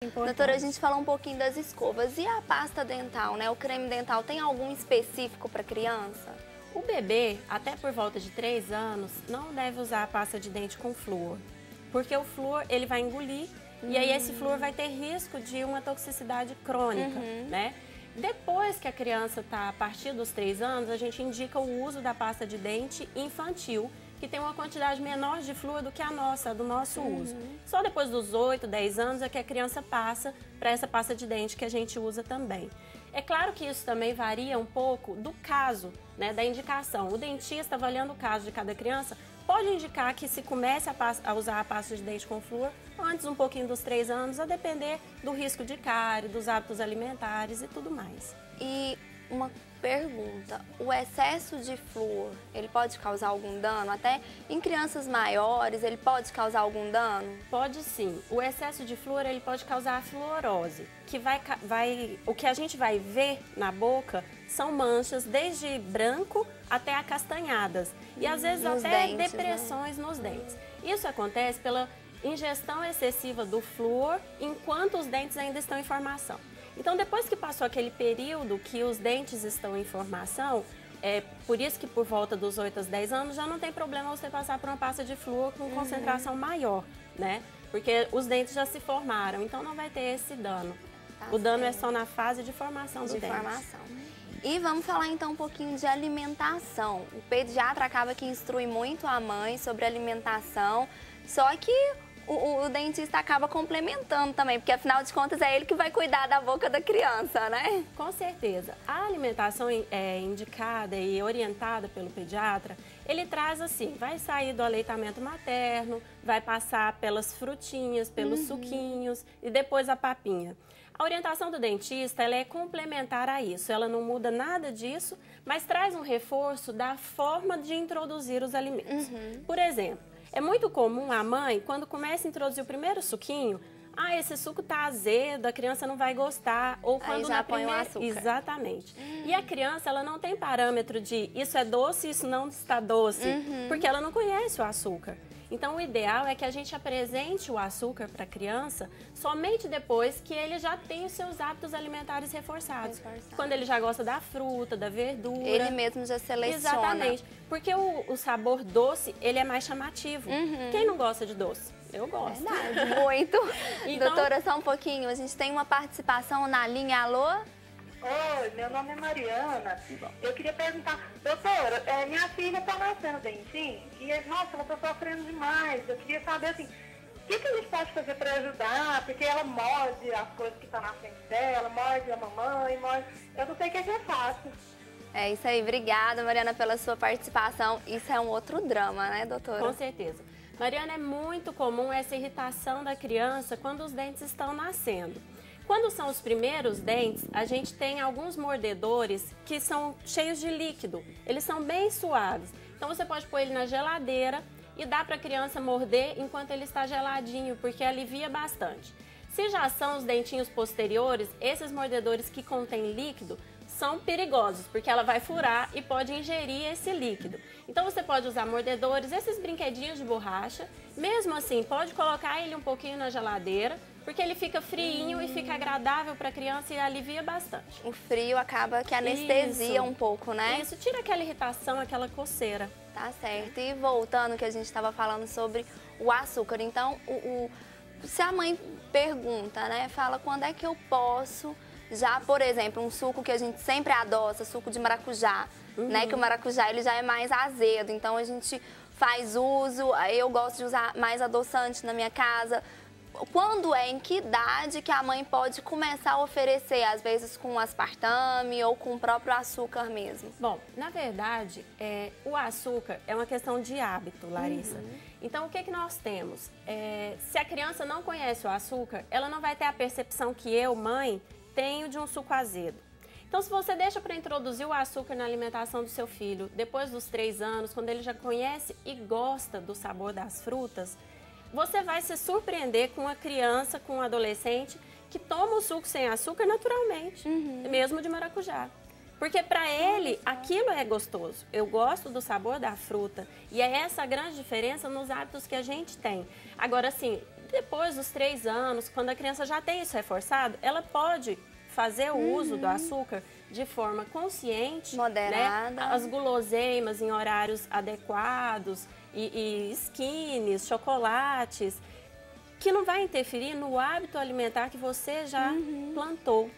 Importante. Doutora, a gente falou um pouquinho das escovas. E a pasta dental, né? O creme dental tem algum específico para criança? O bebê, até por volta de 3 anos, não deve usar a pasta de dente com flúor. Porque o flúor, ele vai engolir e aí esse flúor vai ter risco de uma toxicidade crônica, né? Depois que a criança está a partir dos 3 anos, a gente indica o uso da pasta de dente infantil, que tem uma quantidade menor de flúor do que a nossa, do nosso uso. Só depois dos 8, 10 anos é que a criança passa para essa pasta de dente que a gente usa também. É claro que isso também varia um pouco do caso, né, da indicação. O dentista, avaliando o caso de cada criança, pode indicar que se comece a usar a pasta de dente com flúor antes um pouquinho dos 3 anos, a depender do risco de cárie, dos hábitos alimentares e tudo mais. E uma pergunta, o excesso de flúor, ele pode causar algum dano? Até em crianças maiores, ele pode causar algum dano? Pode sim. O excesso de flúor, ele pode causar a fluorose, que o que a gente vai ver na boca são manchas desde branco até acastanhadas. E às vezes Nos até dentes, depressões nos dentes. Isso acontece pela ingestão excessiva do flúor enquanto os dentes ainda estão em formação. Então, depois que passou aquele período que os dentes estão em formação, é por isso que por volta dos 8 aos 10 anos já não tem problema você passar por uma pasta de flúor com concentração maior, né? Porque os dentes já se formaram, então não vai ter esse dano. O dano é só na fase de formação do dente. E vamos falar então um pouquinho de alimentação. O pediatra acaba que instrui muito a mãe sobre alimentação, só que o dentista acaba complementando também, porque afinal de contas é ele que vai cuidar da boca da criança, né? Com certeza. A alimentação indicada e orientada pelo pediatra, ele traz assim, vai sair do aleitamento materno, vai passar pelas frutinhas, pelos suquinhos e depois a papinha. A orientação do dentista, ela é complementar a isso, ela não muda nada disso, mas traz um reforço da forma de introduzir os alimentos. Por exemplo, é muito comum a mãe, quando começa a introduzir o primeiro suquinho, esse suco tá azedo, a criança não vai gostar. Ou quando aí já põe o açúcar. Exatamente. E a criança, ela não tem parâmetro de isso é doce, isso não está doce, porque ela não conhece o açúcar. Então, o ideal é que a gente apresente o açúcar para a criança somente depois que ele já tem os seus hábitos alimentares reforçados. Quando ele já gosta da fruta, da verdura. Ele mesmo já seleciona. Exatamente. Porque o sabor doce, ele é mais chamativo. Quem não gosta de doce? Eu gosto. Verdade, muito. Então, doutora, só um pouquinho, a gente tem uma participação na linha. Alô? Oi, meu nome é Mariana. Eu queria perguntar, doutora, minha filha está nascendo dentinho e, nossa, ela está sofrendo demais. Eu queria saber, assim, o que a gente pode fazer para ajudar? Porque ela morde as coisas que estão na frente dela, morde a mamãe, morde... Eu não sei o que eu faço. É isso aí, obrigada, Mariana, pela sua participação. Isso é um outro drama, né, doutora? Com certeza. Mariana, é muito comum essa irritação da criança quando os dentes estão nascendo. Quando são os primeiros dentes, a gente tem alguns mordedores que são cheios de líquido. Eles são bem suaves. Então você pode pôr ele na geladeira e dar para a criança morder enquanto ele está geladinho, porque alivia bastante. Se já são os dentinhos posteriores, esses mordedores que contêm líquido são perigosos, porque ela vai furar e pode ingerir esse líquido. Então você pode usar mordedores, esses brinquedinhos de borracha. Mesmo assim, pode colocar ele um pouquinho na geladeira, porque ele fica friinho e fica agradável para a criança e alivia bastante. O frio acaba que anestesia um pouco, né? Isso, tira aquela irritação, aquela coceira. Tá certo. E voltando que a gente estava falando sobre o açúcar, então, se a mãe pergunta, né, fala quando é que eu posso, já, por exemplo, um suco que a gente sempre adoça, suco de maracujá, né, que o maracujá ele já é mais azedo, então a gente faz uso, eu gosto de usar mais adoçante na minha casa. Quando em que idade que a mãe pode começar a oferecer, às vezes com aspartame ou com o próprio açúcar mesmo? Bom, na verdade, o açúcar é uma questão de hábito, Larissa. Então, o que nós temos? Se a criança não conhece o açúcar, ela não vai ter a percepção que eu, mãe, tenho de um suco azedo. Então, se você deixa para introduzir o açúcar na alimentação do seu filho, depois dos 3 anos, quando ele já conhece e gosta do sabor das frutas, você vai se surpreender com uma criança, com um adolescente que toma o suco sem açúcar naturalmente, mesmo de maracujá. Porque para ele, aquilo é gostoso. Eu gosto do sabor da fruta. E é essa a grande diferença nos hábitos que a gente tem. Agora, assim, depois dos 3 anos, quando a criança já tem isso reforçado, ela pode fazer o uso do açúcar de forma consciente, moderada, né? As guloseimas em horários adequados e skinnies, chocolates, que não vai interferir no hábito alimentar que você já plantou.